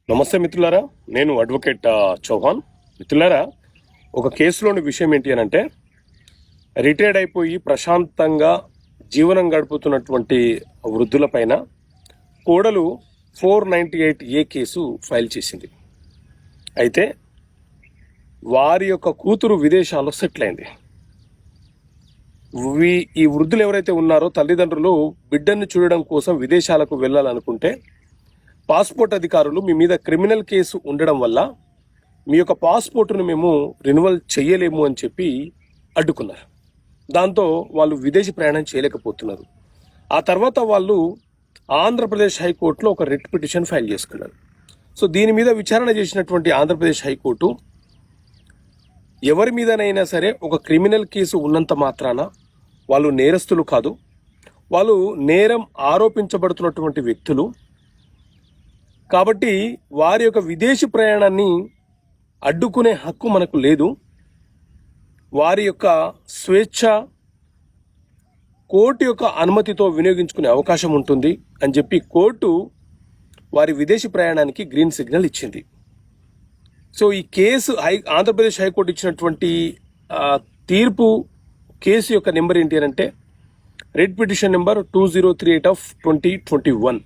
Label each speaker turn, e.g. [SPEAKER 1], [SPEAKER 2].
[SPEAKER 1] నమస్తే మిత్రులారా, నేను అడ్వకేట్ చౌహాన్. మిత్రులారా, ఒక కేసులోని విషయం ఏంటి అని అంటే, రిటైర్డ్ అయిపోయి ప్రశాంతంగా జీవనం గడుపుతున్నటువంటి వృద్ధులపైన కోడలు 498A కేసు ఫైల్ చేసింది. అయితే వారి యొక్క కూతురు విదేశాల్లో సెటిల్ అయింది. ఈ వృద్ధులు ఎవరైతే ఉన్నారో తల్లిదండ్రులు బిడ్డను చూడడం కోసం విదేశాలకు వెళ్ళాలనుకుంటే పాస్పోర్ట్ అధికారులు మీ మీద క్రిమినల్ కేసు ఉండడం వల్ల మీ యొక్క పాస్పోర్టును మేము రెన్యువల్ చేయలేము అని చెప్పి అడ్డుకున్నారు. దాంతో వాళ్ళు విదేశీ ప్రయాణం చేయలేకపోతున్నారు. ఆ తర్వాత వాళ్ళు ఆంధ్రప్రదేశ్ హైకోర్టులో ఒక రిట్ పిటిషన్ ఫైల్ చేసుకున్నారు. సో దీని మీద విచారణ చేసినటువంటి ఆంధ్రప్రదేశ్ హైకోర్టు ఎవరి మీదనైనా సరే ఒక క్రిమినల్ కేసు ఉన్నంత మాత్రాన వాళ్ళు నేరస్తులు కాదు, వాళ్ళు నేరం ఆరోపించబడుతున్నటువంటి వ్యక్తులు కాబట్టి వారి యొక్క విదేశీ ప్రయాణాన్ని అడ్డుకునే హక్కు మనకు లేదు. వారి యొక్క స్వేచ్ఛ కోర్టు యొక్క అనుమతితో వినియోగించుకునే అవకాశం ఉంటుంది అని చెప్పి కోర్టు వారి విదేశీ ప్రయాణానికి గ్రీన్ సిగ్నల్ ఇచ్చింది. సో ఈ కేసు ఆంధ్రప్రదేశ్ హైకోర్టు ఇచ్చినటువంటి తీర్పు కేసు యొక్క నెంబర్ ఏంటి అని అంటే రిట్ పిటిషన్ నెంబర్ 2038/2021.